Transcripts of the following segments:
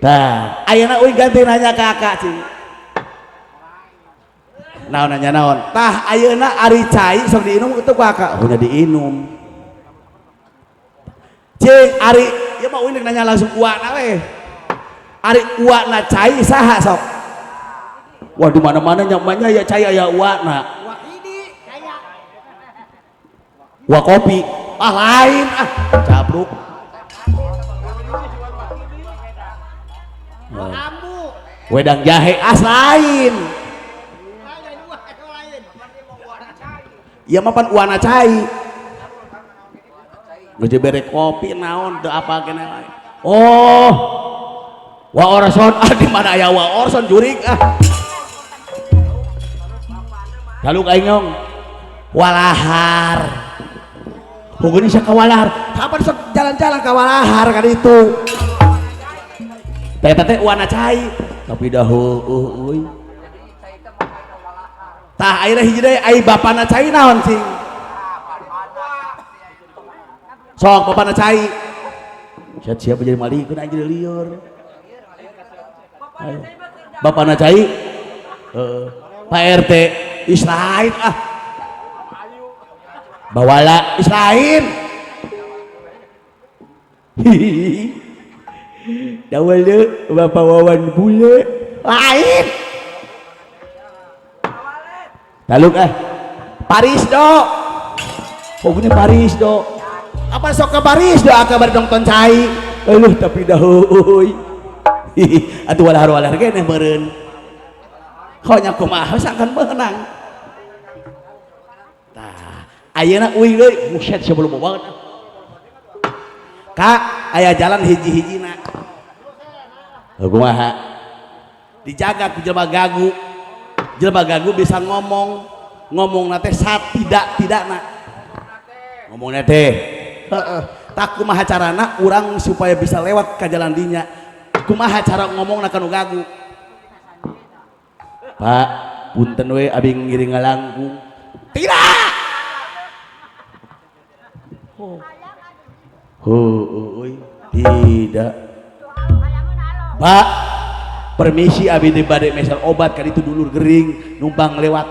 Tah ayeuna uing ganti nanya ke Aka cing naon nanya naon tah ayeuna ari cai sok diinum itu ku Aka udah diinum cing ari ya mah uing nanya langsung uana we ari uana cai saha sok wah di mana-mana nyamannya ya cai aya uana wah kopi lain cabruk wedang jahe lain iya mapan uana cai gede bere kopi naon teu apa kene lain oh wa orson di mana aya wa orson jurig lalu kaingong walahar pokoknya saya ke walahar kapan sok jalan-jalan ke walahar kan itu teh uana cai tapi dahulu tah ayeuna hiji deui ai bapana cai naon cing sok bapana cai siap jadi malikeun anjir lieur bapana cai Pak RT Israil bawala Israil dawal deh Bapak Wawan bule lain taluk Paris do pokoknya Paris do apa sok ke Paris do aka bari nonton cai tapi dahuy atuh walahar kene meureun konya kumaha sangkan beunang tah ayeuna uing deui buset sebelum banget Kak aya jalan hiji-hijina kumaha dijaga ku jelema gagu bisa ngomong nate tidak-tidakna ngomongna teh tak kumaha carana urang supaya bisa lewat ka jalan dinya kumaha cara ngomongna kanu gagu Pak punten we abi ngiring ngalangkung tidak tidak Pak permisi abi teh bade mesel obat kan itu dulur gering numpang lewat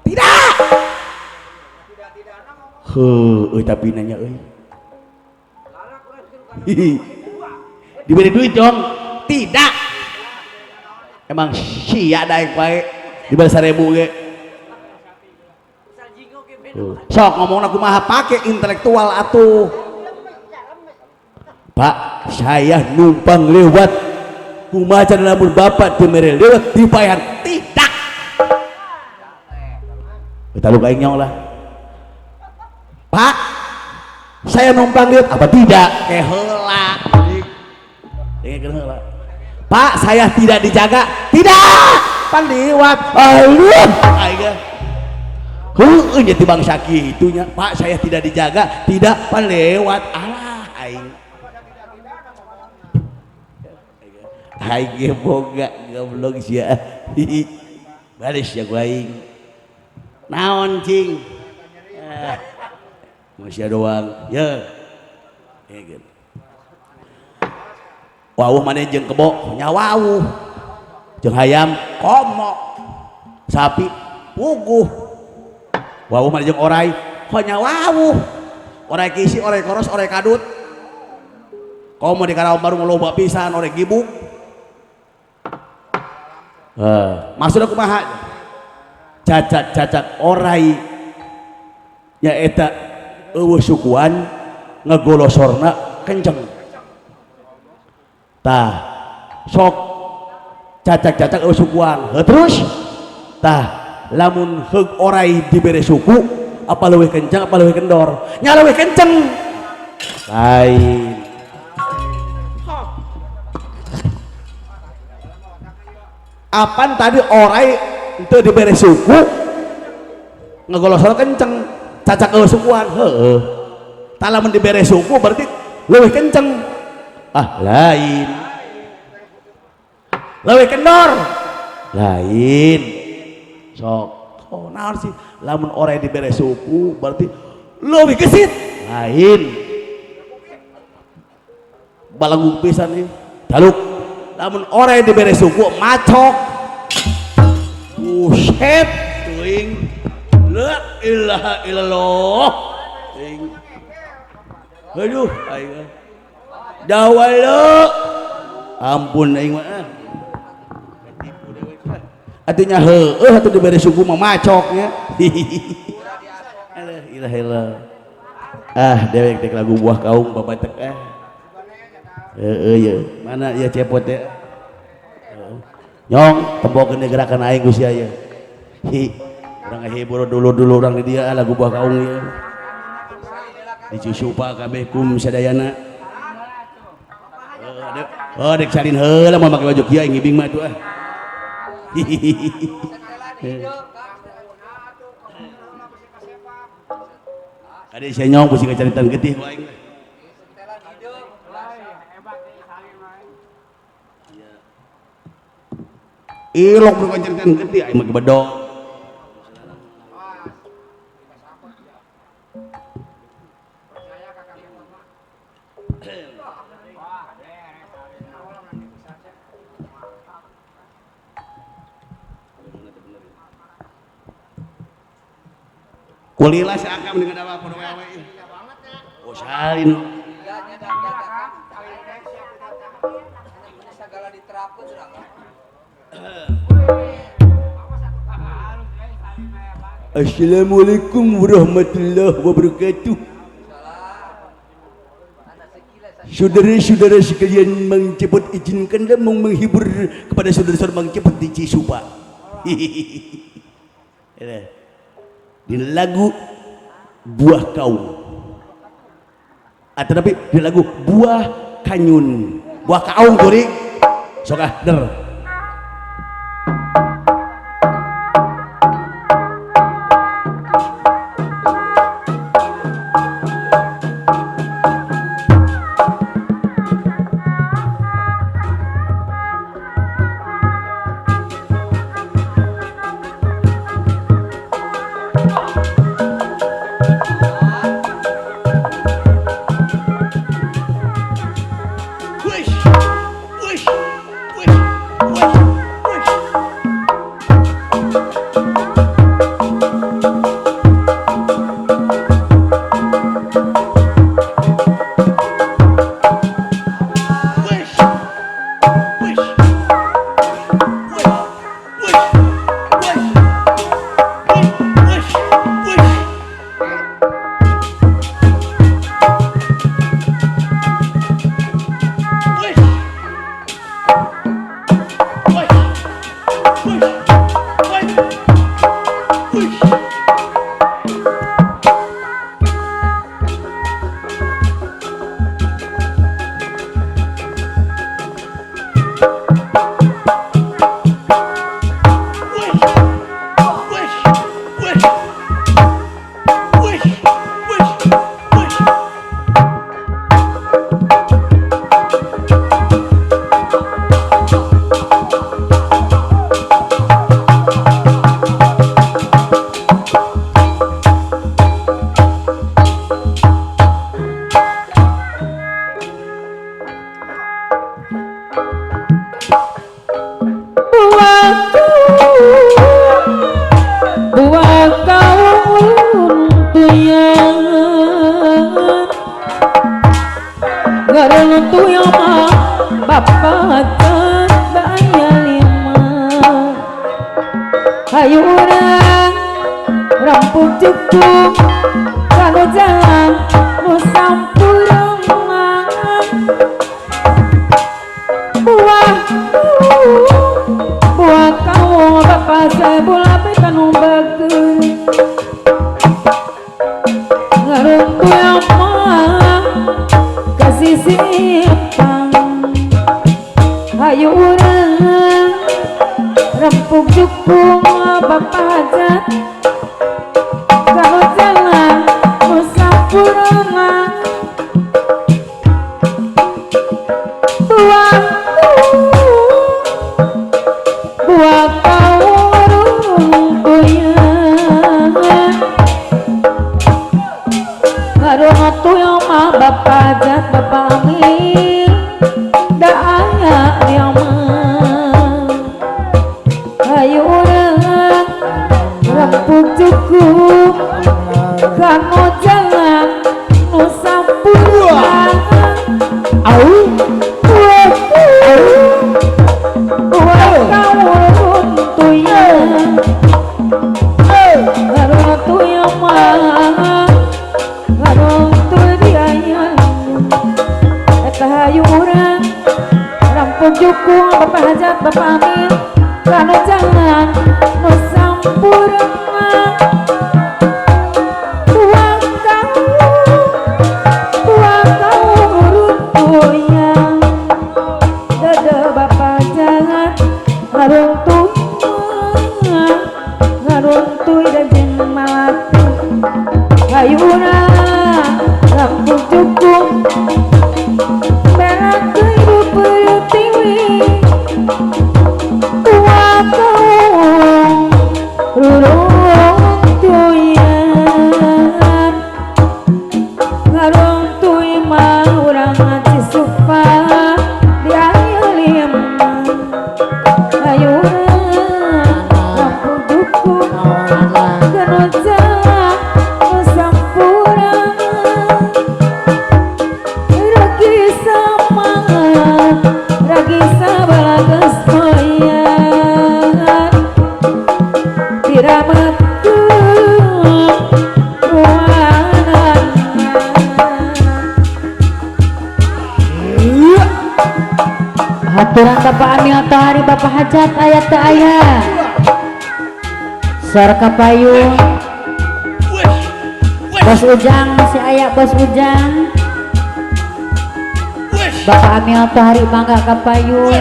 tidak tapi nanya diberi duit dong tidak emang sia daek bae diberi 1000 ge sok ngomongna kumaha pake intelektual atuh Pak saya numpang lewat kumaha cara lamun bapak teu mere lewat dibayar tidak kita lu kaing nyong lah Pak saya numpang lewat apa tidak kayak heula dengekeun heula Pak saya tidak dijaga tidak pan liwat aluh aing nya ti bangsa kitunya Pak saya tidak dijaga tidak pan lewat alah aing aing boga goblok sia baris ya gua aing naon cing masih doang ya gitu wawuh maneh jeung kebo nyawawuh jeung hayam komo sapi puguh wawuh maneh jeung orai nyawawuh orai kisi orai koros orai kadut komo di karaom baru loba pisan orai gibuk maksudna kumaha cacat orai nya eta eueuh sukuan ngagolosorna kenceng tah sok cacak eueuh sukuan terus tah lamun heug orai dibere suku apa leuwih kenceng apa leuwih kendor nya leuwih kenceng lain apan tadi orai itu diberi suku ngegolosor kenceng cacak eueuh sukuan heueuh talamun diberi suku berarti leuwih kenceng lain leuwih kendor lain sok naon sih lamun orai diberi suku berarti leuwih gesit lain balanggung pisan nih taluk lamun orang diberi suku macok buset teuing la ilaha illallah teuing aduh aing dawala ampun aing mah atunya heueuh atuh diberi suku mah macoknya la ilaha illallah dewek tek lagu buah kaum babatek ya mana ya cepot ya nyong tembokeun gerakan aing Gusti aya urang ngehibur dulu orang di dia lagu buah kaum ya dicusupa kabeh kum sadayana dek salin heula mau make baju kieu ngibing mah tuh ada si nyong pusing caritan getih ku aing ilok ku caritan getih aing mah bedog kulilah si akam dengan apa podo wewe oh salin segala diterapkeun urang Assalamualaikum warahmatullahi wabarakatuh. Saudara-saudara sekalian, Mang Cepot izinkanlah mau menghibur kepada saudara-saudara Mang Cepot di Cisupa. Di lagu buah kaum, tapi di lagu buah kanyun, buah kaum kuri, sokah der. Bapak Jat, Bapak Amin, dah ayah yang dukung Bapak Hajat Bapak Amin kanu jangan nu sampurna tua kau runtuhnya dede Bapak jangan ngaruntuh dan jeung malati ayuna lampu cukup merah hidup bertiwi tua kau ruruntuyan ngaruntuy mah urang ngaci supa di ayu lima ayuna lampu cukup kanu jalan nu sampurna ragi samangat ragi sabalages moyan dirametkeun ruangan haturan Bapak Amil Tohari Bapak Hajat ayat teu aya sor kapayung Bos Ujang masih aya Bos Ujang Bapak Amil Tohari mangga kapayung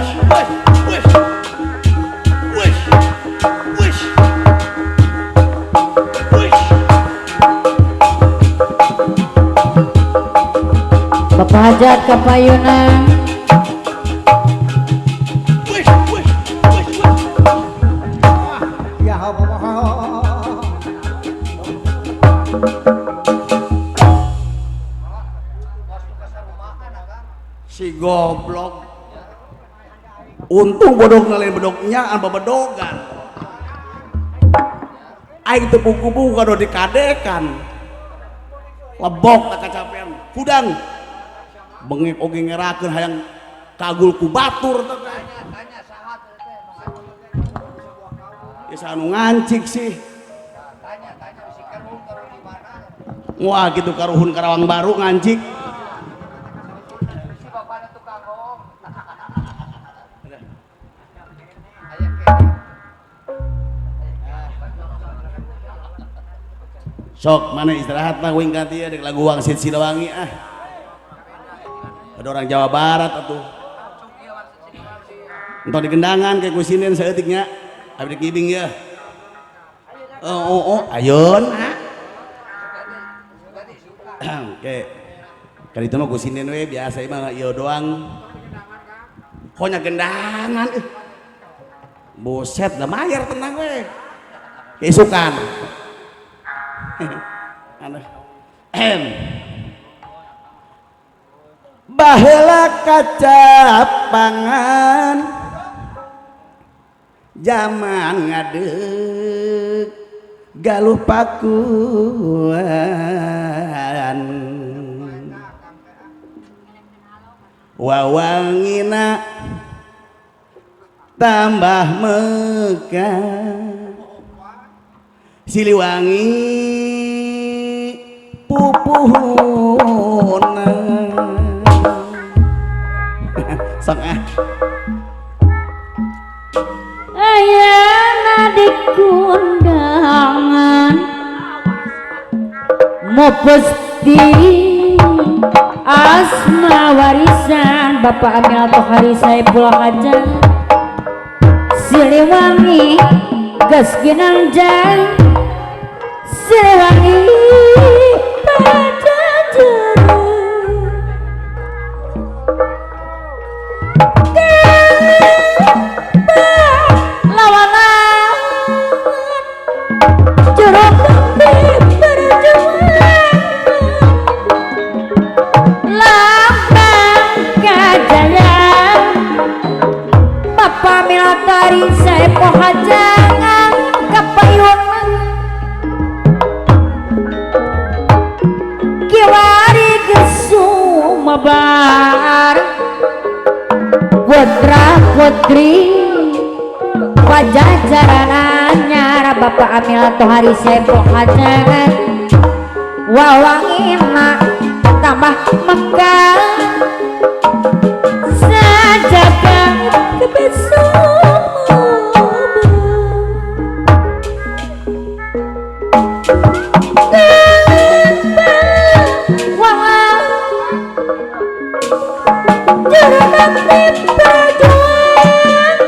Bapak Hajat kapayunan ya Allah si goblok untung bodog ngalain bedognya anu bedogan aing teu buku-buku kado dikadekan lebok tak kacapean hudang bengek oge ngerakeun hayang kagul ku batur teh ya anu ngancik sih wah gitu karuhun Karawang Baru ngancik sok mana istirahat mah wing kanti ya dek lagu Wangsit Sidawangi ada orang Jawa Barat atuh entah digendangan kayak kusinin saeutiknya abdi kibing ya ayeun oke kali itu mah kusinin we biasa mah ieu doang konya gendangan buset da mayar tenang we keisukan baheula kacapangan zaman ngadeg galuh pakuan wawangina tambah mekar Siliwangi pupuhuna sok ayana di kundangan mau pesti asma warisan Bapak Amil Tohari Saipul Hajat Siliwangi gas ginanjang Siliwangi Militari saya pohajangan kapayun kiwari gesumabar putra putri pajajaran anyar Bapak Amil Tohari saya pohajangan wawangina tambah megah sajaga juragan perjuangan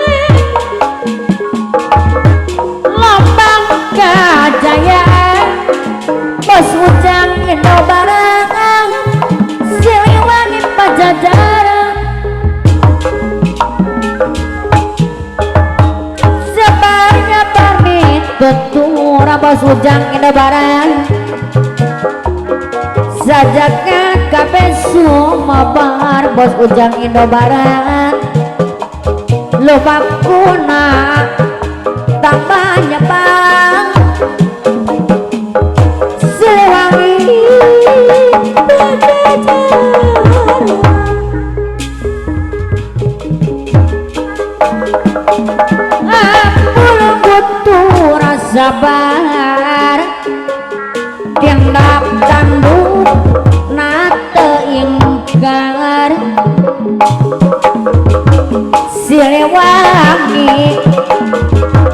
lambang kejayaan Bos Ujang Indobarang Siliwangi Pajajaran sebarnya pamit tutura Bos Ujang Indobarang sajakan kabeh sumabar Bos Ujang Indobarang lobakuna tambah nyepang Siliwangi Ampun butuh rasa sabar tiandap tanduk nate ingkar Siliwangi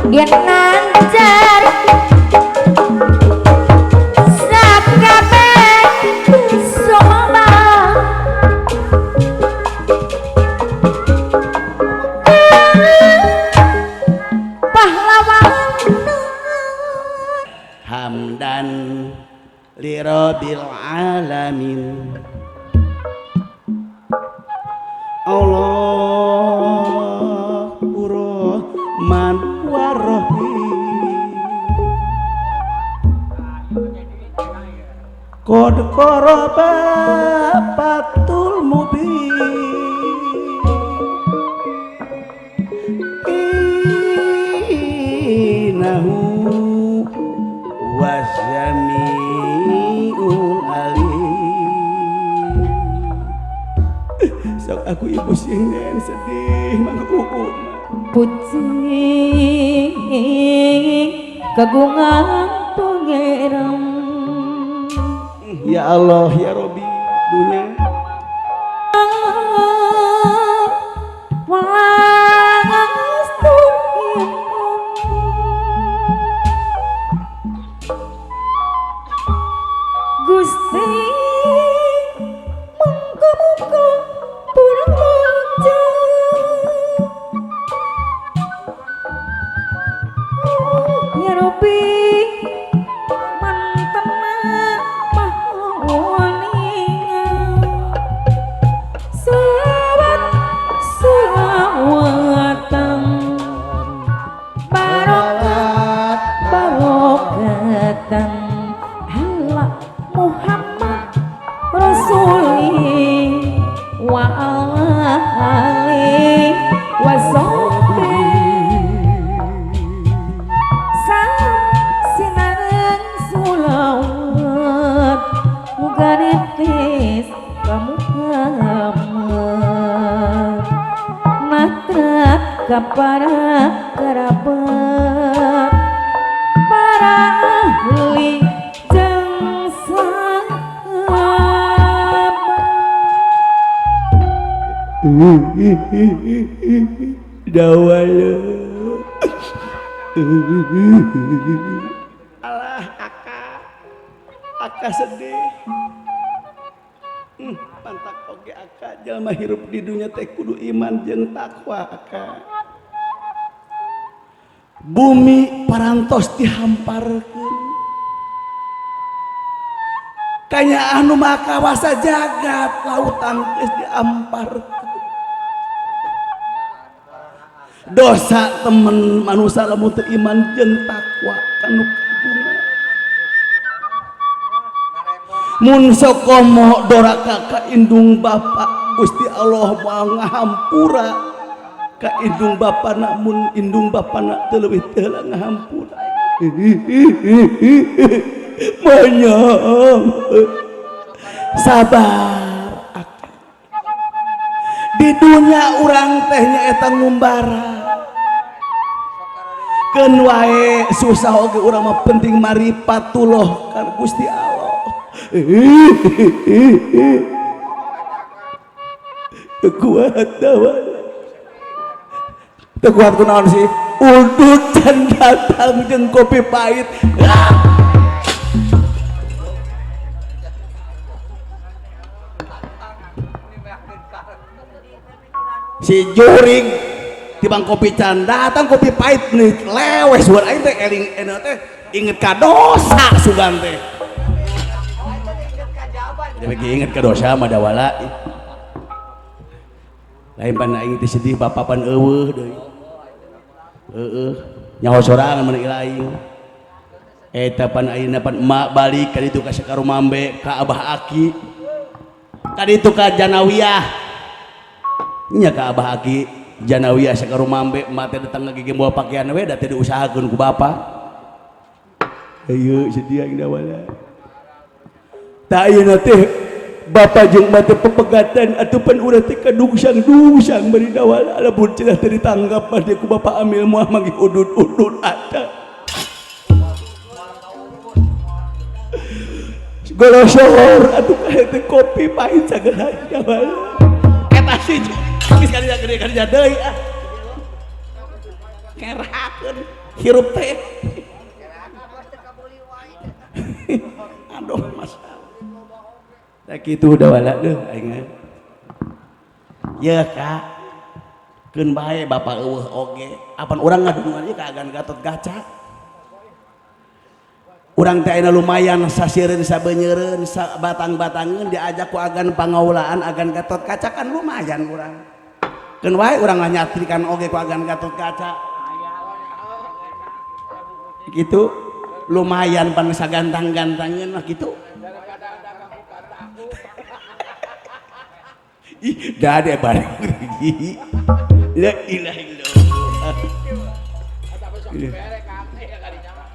dia nancar sakabeh somabang pahlawan hamdan li rabbil alamin Allahu Rahman wa Rahim Qad qaraba fatul mubin innahu wasyami'ul alim. Sok aku ibu singen sedih mangkuku pucing kagungan pangeran ya Allah ya Robi dunia Gusti monggo-monggo purang aja ya Rabbi mantena mahawaningan sawatan barokatan Muhammad Rasuli wa alihi wa sahbihi sinareun sulawat muga netes ka Muhammad natrat ka para kerabat para ahli dawala alah aka sedih pantak oge aka jalma hirup di dunia teh kudu iman jeung takwa aka bumi parantos dihamparkeun kanya anu makawasa jagat lautan geus diamparkeun dosa temen manusia lamun teu iman jeung takwa kanu kagungan mun sokomo doraka ka indung bapa Gusti Allah moal ngahampura ka indung bapana mun indung bapana teu leuwih teu ngahampura manyong sabar di dunia urang teh nyaeta ngumbara keun wae susah oge urang mah penting maripatullah ka Gusti Allah teu kuat dawala teu kuat kunaon sih udut can datang jeung kopi pahit si juring tibang kopi can datang kopi pahit nih lewes buat aing teh eling teh inget ka dosa sugan teh jadi inget ka dosa mah dawala lain pan aing teh sedih bapapan eueuh deui nyaho sorangan mun ilaing eta pan ayeuna pan emak balik ka ditu ka Sakarumambe ka Abah Aki ka ditu ka Janawiyah nya ka Abah Aki Janawiyah Sakarumambe emak teh datang ngagige moal pakaian we da teh diusahakeun ku bapa ayeuna sedih aing dawala ta ayeuna teh Bapak jeung mate pepegatan atupan urang teh kadungsang-dungsang bari dawala lamun cenah teh ditanggap bade ku Bapak Amil moal manggi udud-udud ada golosor atuh kae teh kopi pahit sagala dawala eta sih geus kali gede deui ah kerakeun hirup teh aduh mas tak gitu udah wala deh aing ya kak keun bae bapak eueuh oge apan urang ngadungan ieu kaagan Gatot Kaca urang teh ayeuna lumayan sasiereun sabeunyereun sabatang-batangeun diajak ku agan pangaulaan agan Gatot Kaca kan lumayan urang keun wae urang lah nyatrikan oge ku agan Gatot Kaca gitu lumayan pan sagantang-gantangeun mah gitu ih dah ada bareng lagi la ilaha illallah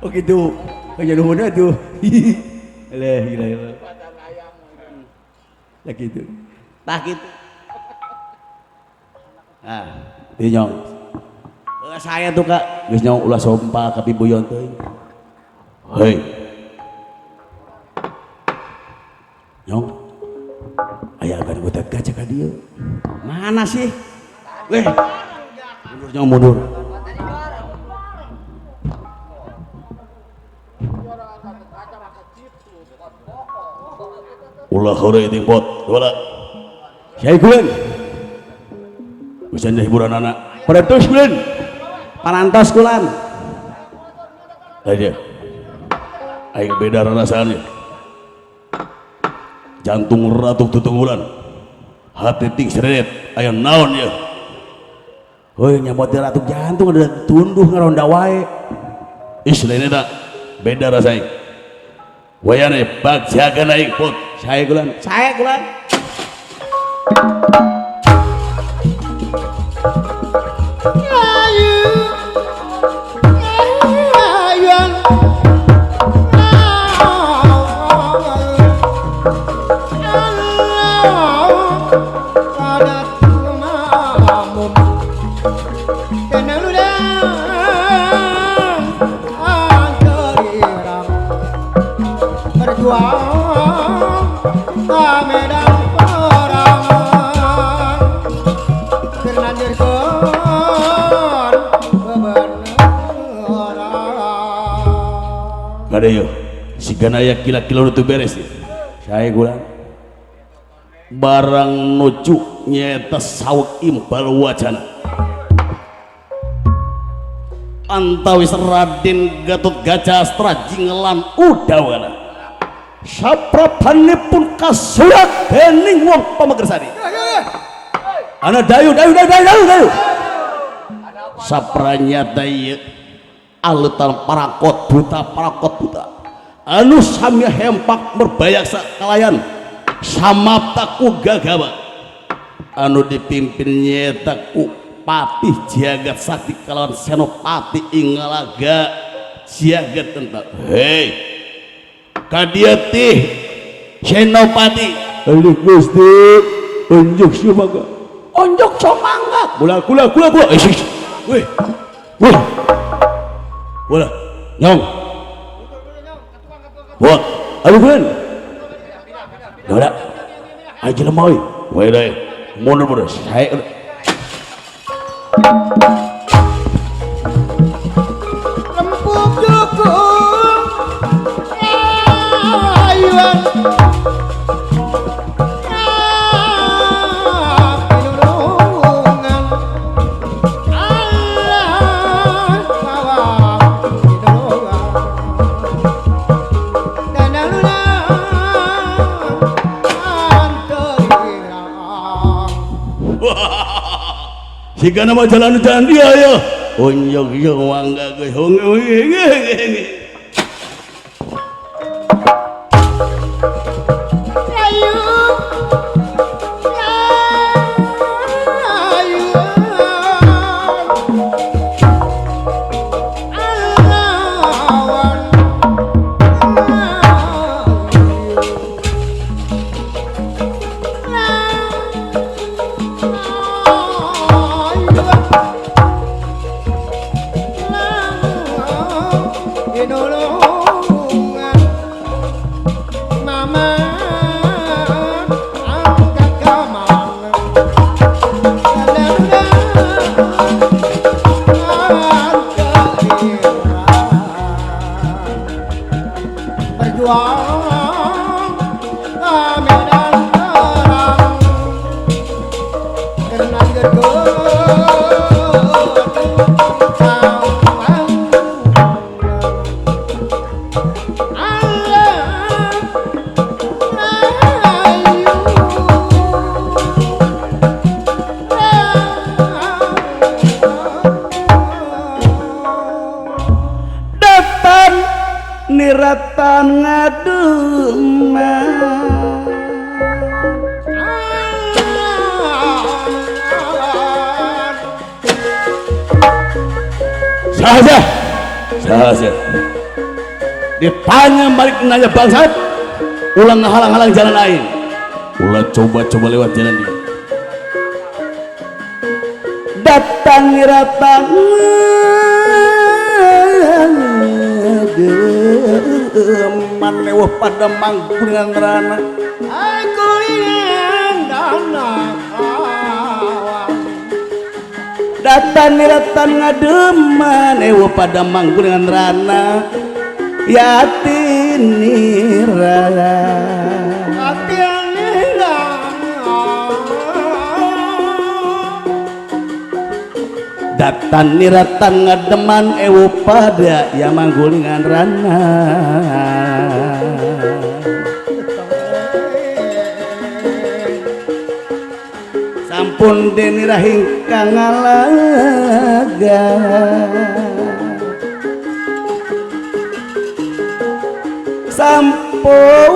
oh gitu kayak nuhunna tuh la ilaha illallah lah gitu tah gitu ah ieu nyong saya tuh kak geus nyong ulah sompa ka pibuyon teuing hei nyong aya agan Gatot Kaca ka dieu mana sih weh mundur nyong mundur ulah heureuy ting pot wala Syai kulen usan hiburan anak parantos kulen parantos kulan aja aing beda rasanya jantung ratu tutunggulan hati ting seret aya naon ya heuh nyamot ratu jantung ada tunduh ngaronda wae istilahna da beda rasanya wayane bagjagan aing pot saya gulan kada yuk si ganaya kila-kila itu beres ya saya gulan barang nucu nyata sawak imbal wacana antawis Raden Gatot Kaca Astra jingelan udawala saprapanipun kasurat dening wong pamegersani ana dayu sapranyata ieu alutan parakot buta anu sami hempak berbayak sakalayan samaptaku gagawa anu dipimpin nyata ku patih jagat sakti kalawan senopati ingalaga jagat tentang hei kadiatih senopati alih gusti unjuk somangga kula weh wala nyong buat aduh bulan udah aja lemah weh deh mundur saya rempuk dukung ayuan pinulungan Jika nama jalan-jalan dia ya unjuk yang wangga gue niratan ngademan sahaja ditanya balik nanya bangsat ulang ngahalang-halang jalan lain ulah coba-coba lewat jalan dia datang niratan man lewat pada mangkulingan rana aku ingin datang niratan ngademan lewat pada mangkulingan rana yatinira datang niratan ngademan ewo pada ya manggulingan rana sampun deni rahing kangalaga sampun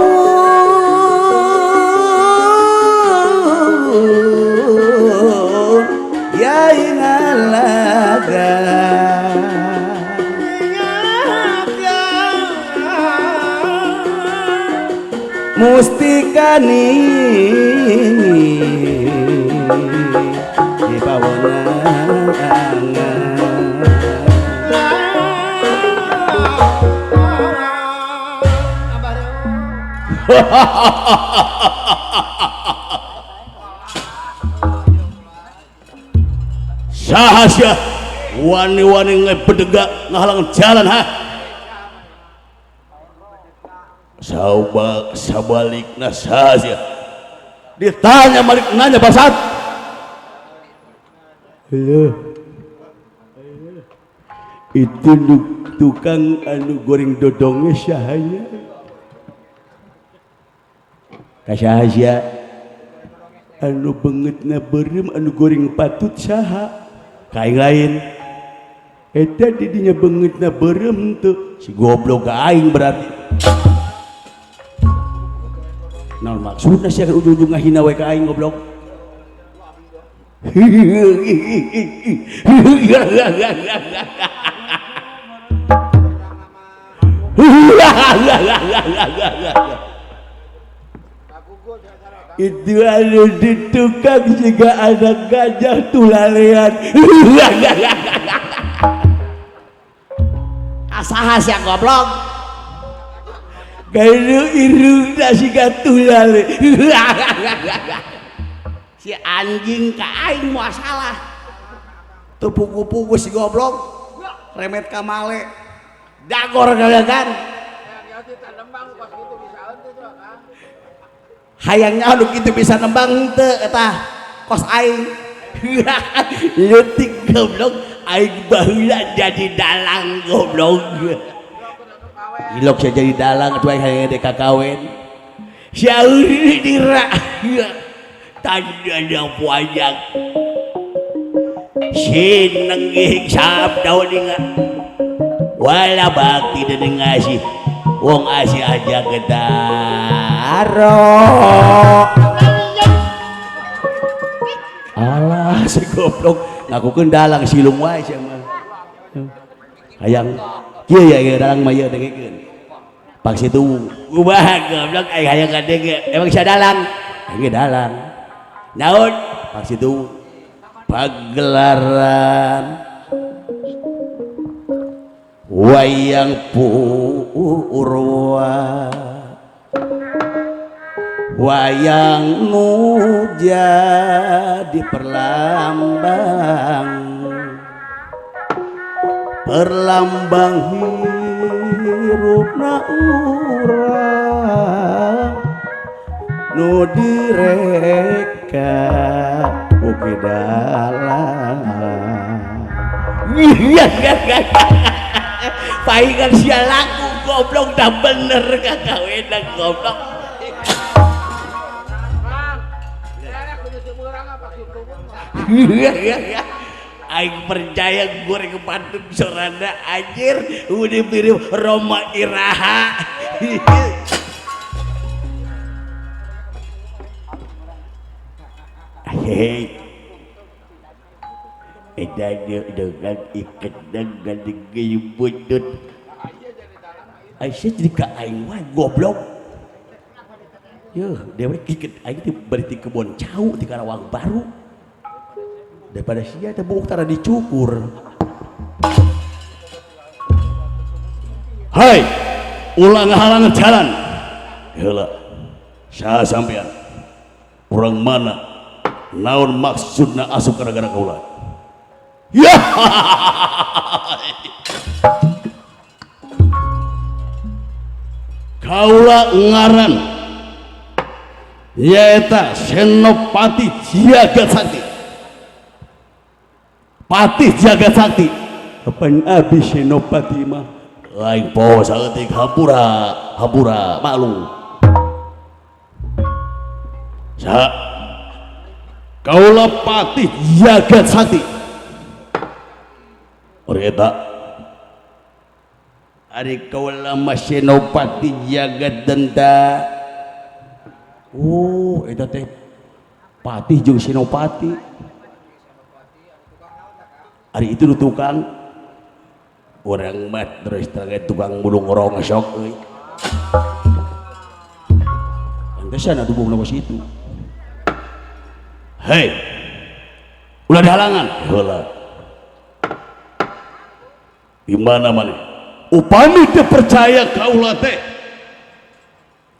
ya ingalaga mustikani di pawangan sahaja wani-wani ngedegak ngahalang jalan ha sabalikna sahaja ditanya balik nanya basat halo itu tukang anu goreng dodongnya sahaya kasahaja anu bengetna berem anu goreng patut saha kain lain eta didinya bengetna berem tuh si goblok aing berarti naon maksudna sia ujung-ujung ngahina we ka aing goblok itu anu di tukang jika ada gajah tulalean asaha sia goblok gaya irung nasi tulale si anjing ka aing masalah tuh pugu-pugu si goblok remet kamale dagor kalian kan hayangnya anu gitu bisa nembang teu eta kos aing leutik goblok aing baheula jadi dalang goblok ilok saya jadi dalang atuh aing hayang dek kakawin saeur dira tandanya panjang sinenggih sabda ninga wala bakti dan ngasih wong asih aja gedaro alah si goblok ngaku kendalang silung wae sia mah hayang kieu ya dalang mah ieu dengekeun pak situ ubah goblok ai hayang kadenge emang sia dalang ge dalang naon pak situ pagelaran wayang purwa wayang nu jadi perlambang hirupna urang nu direka ugi dalang paingan sia laku goblok dah bener kakawenan goblok aing percaya goreng pantun soranda anjir udah mirip Roma Iraha hei edanya dengan ikat dengan gayung butut Aisyah jadi ke aing wae goblok yuh dewe ikat aing teh bari ti kebon cau ti Karawang Baru daripada sia teh buuk tara dicukur hai ulang halangan jalan heula saha sampean urang mana naon maksudna asup gara-gara kaula ya kaula ngaran yaeta Senopati Jagat Sakti Patih Jagat Sakti kapan abis Senopati mah lain poho saeutik hapura maklum sa kaula Patih Jagat Sakti oreta ari kaula mah Senopati Jagat Denta oh eta teh patih jeung Senopati ari itu tukang orang mah terus terang tukang bulung orang sok euy pantesan atuh bung nama situ hei ulah ada halangan heula gimana maneh upami teu percaya kaula teh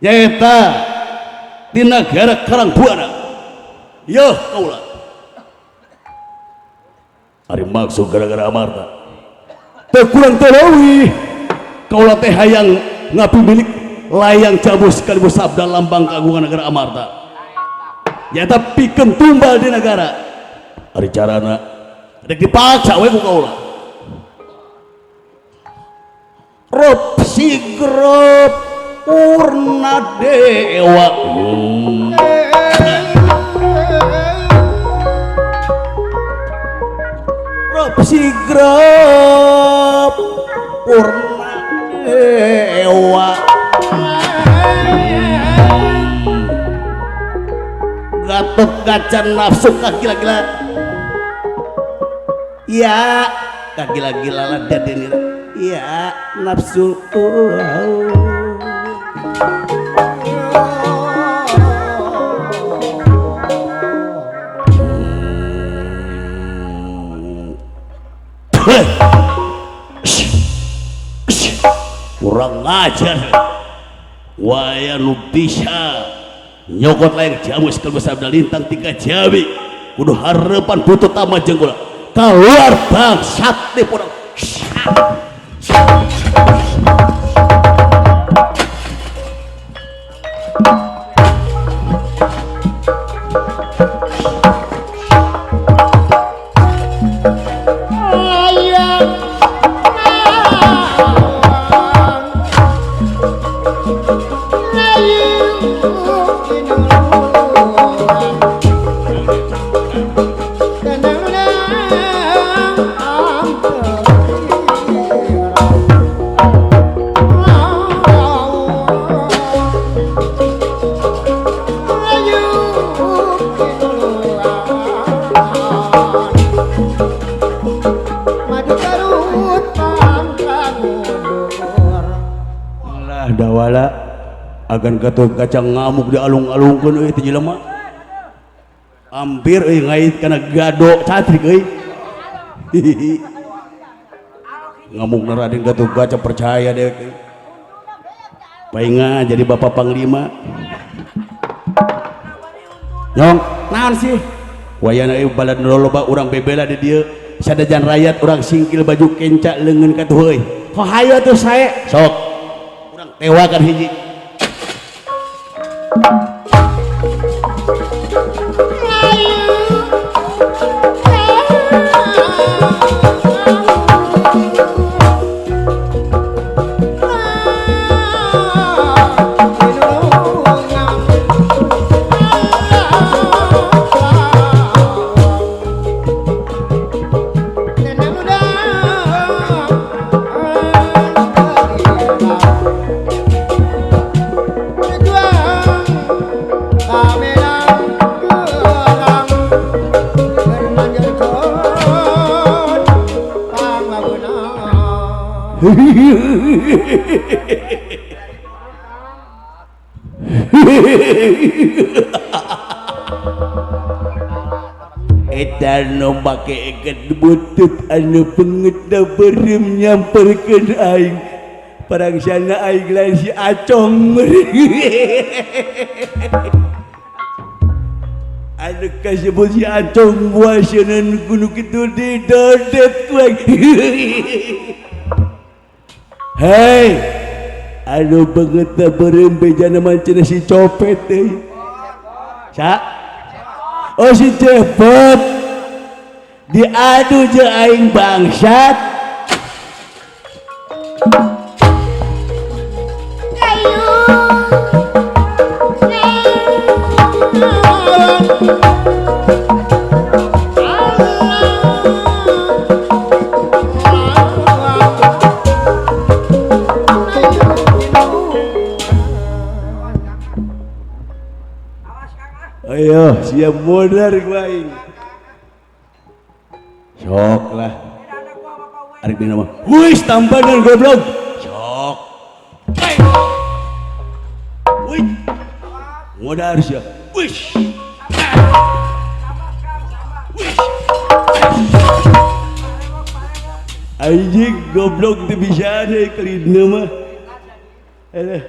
nyaeta di negara Karangbuana ya kaula ari maksud gara-gara amarta teu kurang telawi kaula teh hayang ngapi milik layang Jabu sekaligus sabda lambang kagungan negara amarta nyaeta pikeun tumbal di negara ari carana rek dipaksa we ku kaula Rob sigrop urna dewa Rob sigrop urna dewa Gatot Kaca nafsu kagila-gila ya kagila-gila lah dadeni ya nafsu kurang ngajar waya nu bisa nyokot layang jamu sekaligus sabda lintang 3 jawi kudu harapan butut tambah jenggula keluar bangsat nih purang Dawala agan katuh kacang ngamuk di alung-alungkeun euy teh jelema hampir euy ngait kana gado catrik euy ngamuk na Raden Gatot Kaca percaya deh painga jadi bapak panglima nyong naon sih wayana euy balad loba urang bebela di dieu sadajan rakyat urang singkil baju kenca leungeun katuh euy kok hayu atuh sae sok tewakan hiji edan nu make iket butut anu beungeut da beureum nyamperkeun aing parangsana aing lain si acong anu kasebut si acong buasanan gunung kitu di dodet kuing hei anu beungeut da beureum bejana mancana si copet teh sa oh si cepet diadu je aing bangsat ayo siap modar aing sok lah arek dina mah wis tampanan goblok sok wih modar sia wis anjing goblok teu bisa deui kelidna mah alah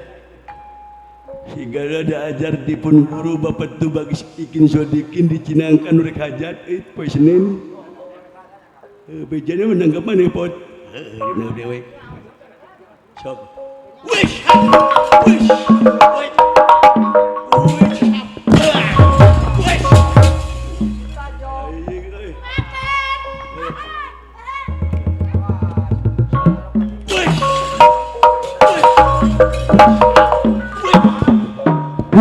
hingga ada ajar dipun guru bapak tu bagi ikin sodikin dicinangkan rek hajat poe Senin bejana menanggap mana pot dina dewe sok wish wish wish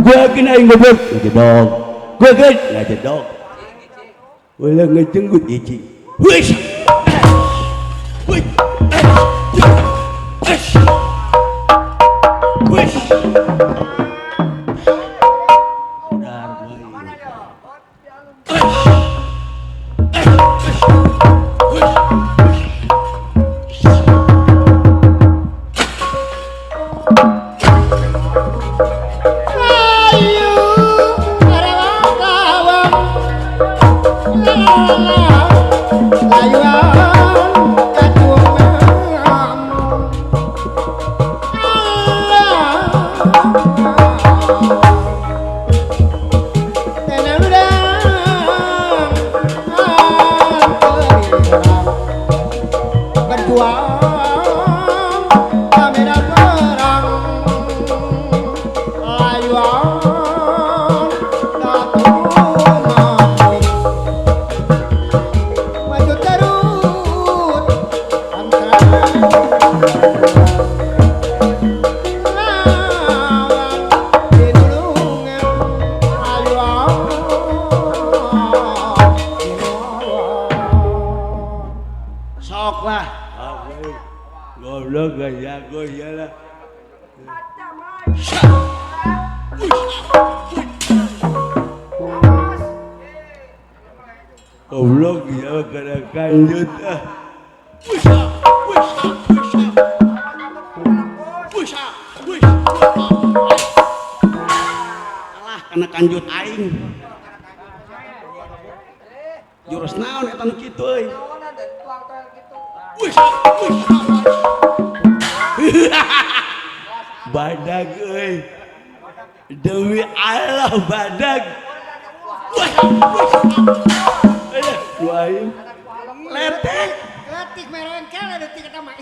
gua kena aing goblok ngedog gua kan ngedog wala ngejenggut iji wish wish wish maju terus goblok gak jago ya lah. Goblok ya kena kanjut ah. Alah kena kanjut aing. Jurus naon eta nu kitu euy. Badag euy. Demi Allah badag. Lu aing letek. Letik merengkel ada detik eta mah.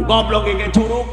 Goblok kayak curug.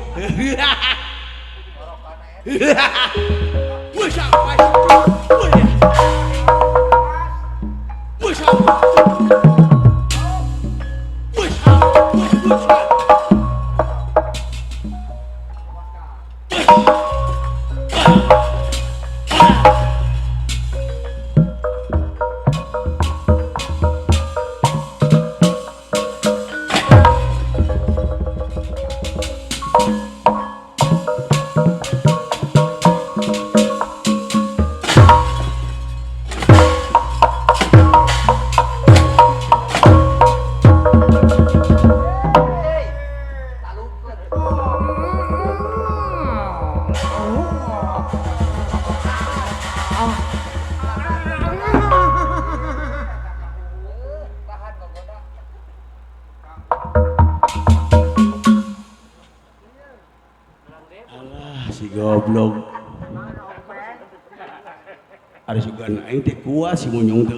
Goblok. Ada sugan aing teh kuat si munyung teh.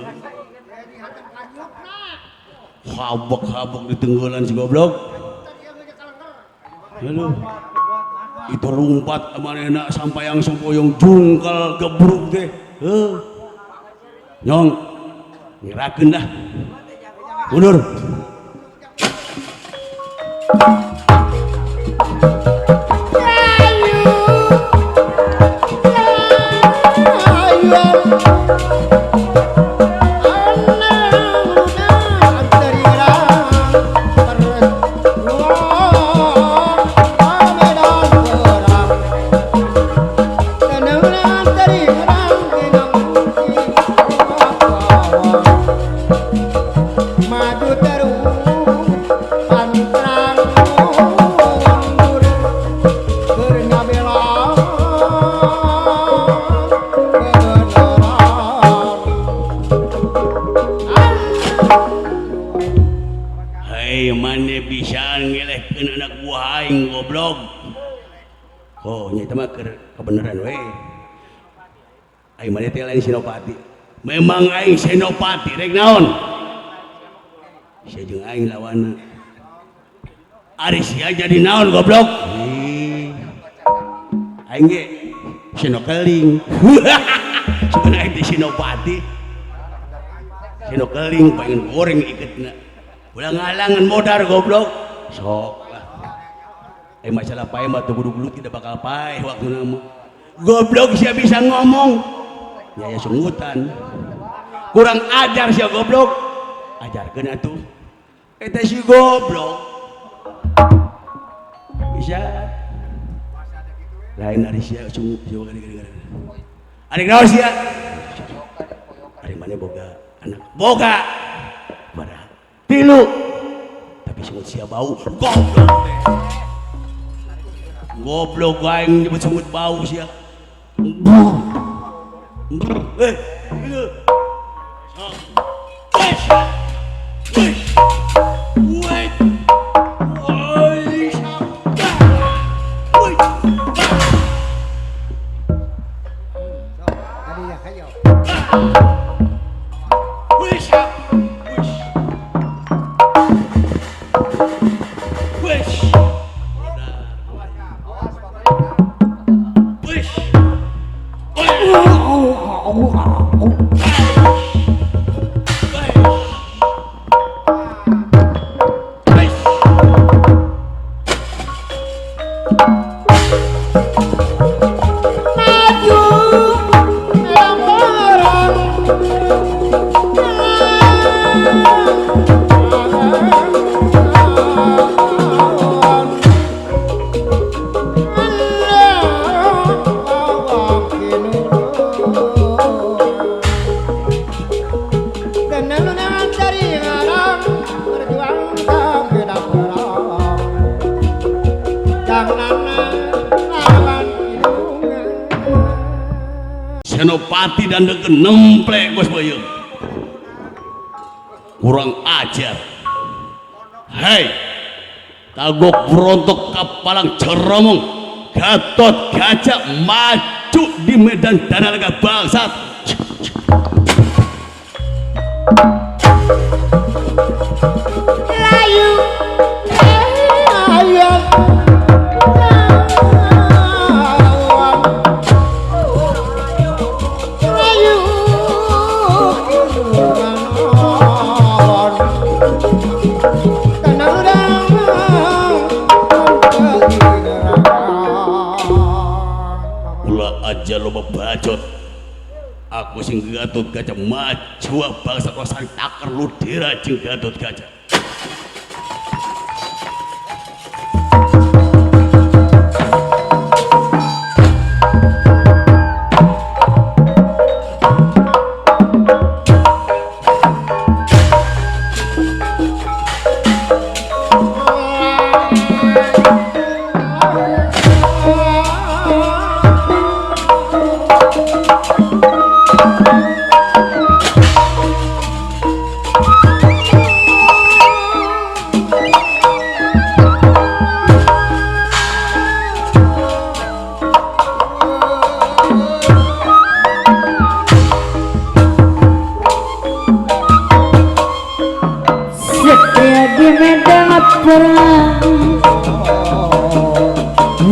Habak-habak di tenggelan si goblok. Halo. Itu lompat amanena sampai yang sempoyong jungkal gebruk teh. Nyong ngirakeun dah. Mundur. Kebenaran we aing mah teh lain Senopati memang aing Senopati rek naon sia jeung aing lawanna ari sia jadi naon goblok aing ge Senokeling cuman aing teh Senopati Senokeling pengen goreng iketna ulah ngalangan modar goblok sok masalah pae mah tuh bulu-bulu tidak bakal pae waktu nama goblok siapa bisa ngomong ya sungutan kurang ajar sih goblok ajarkeun atuh eta si goblok bisa lain ari sia sungguh ari naon sia ari mana boga anak boga barang tilu tapi sungut sia bau goblok aing nyebut semut bau sia. Senopati dan nemplek bos boyo. Kurang ajar. Hei, Tagok berontok kapalang ceromong Gatot Kaca maju di medan Danaraga bangsat. Layu ayam layu Ulah aja lo bacot. Aku sing Gatot Kaca maju bangsa kosan takar lu dirajing Gatot Kaca.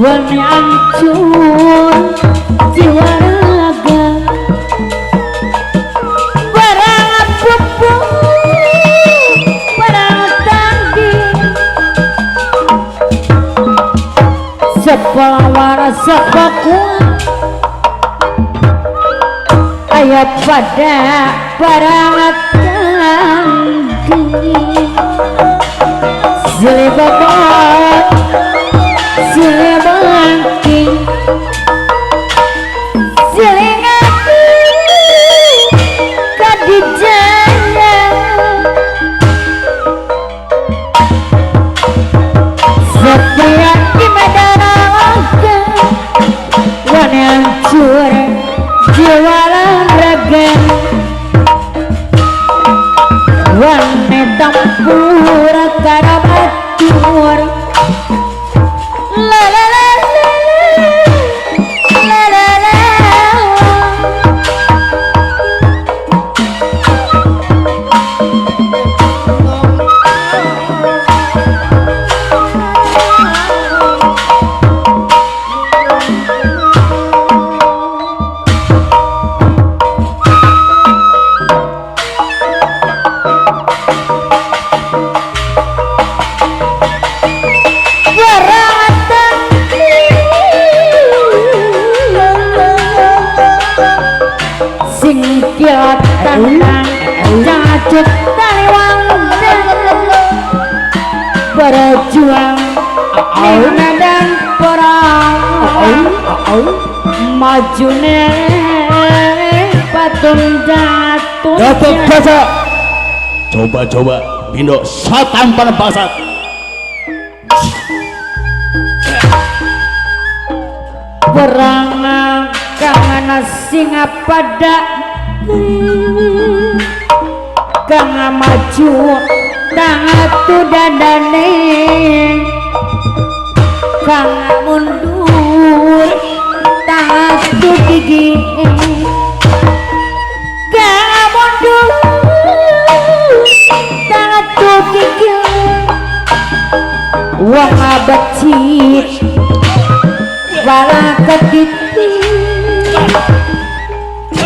Wani hancur jiwa raga, barang pupuk, barang tanggi, sepawara sepakuat, ayat pada barang tanggi, selebabat. Sile bangking, sile ngati, kadijaya, setiap di medan raga, wani hancur jiwa raga, wani tempur karabatur. La la la la la la la. Tandang cacut taliwang berjuang di medan perang maju patung jatuh Gatot Kaca coba Bindo satampan bangsat. perang kangen singa pada kang maju tangatu dadane kang mundur tangatu gigi kang mundur tangatu gigi wong becik wala ketiti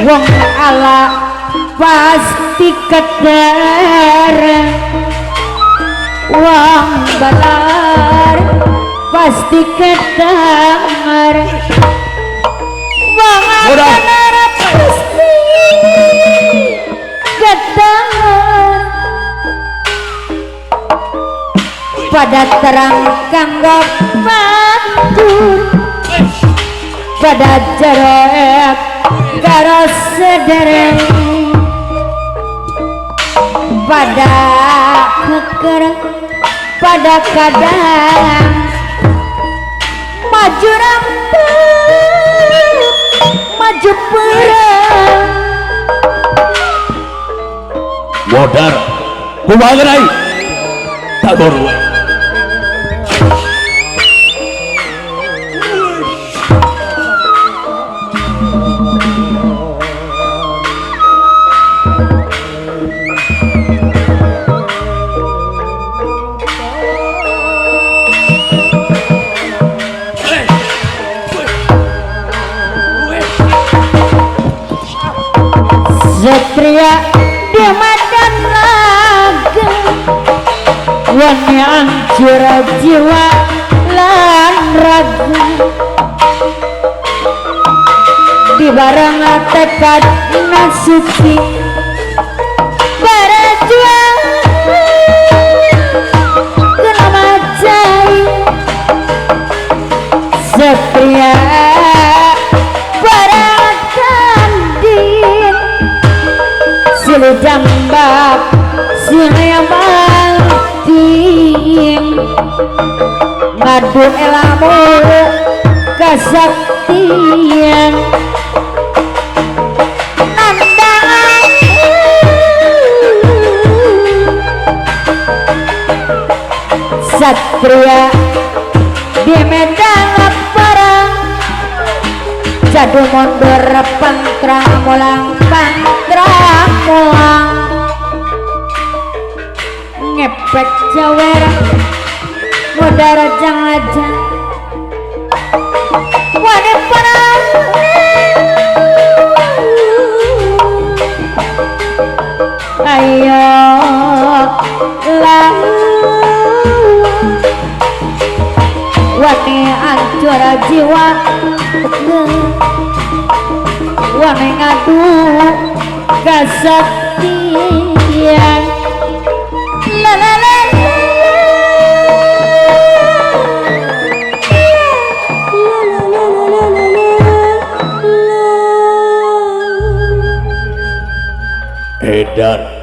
wong ala pasti kedar wong balar pasti kedar wong balar pasti kedar pada terang kanggo batur pada jarak karo sedereng pada keker pada kadang maju rampung maju perang modar kumaha rai tagor we Satria di madan laga wani hancur jiwa lan raga di barang tekad nasuci berjuang kena macai Satria jambak siang banting ngadu elamu kesaktian nandang Satria di medan perang jadu mundur pantrang mulang pantrang mulang ngepek jawera modar aja wani perang ayo lah wani hancur jiwa wani ngadu kesaktian la la la edan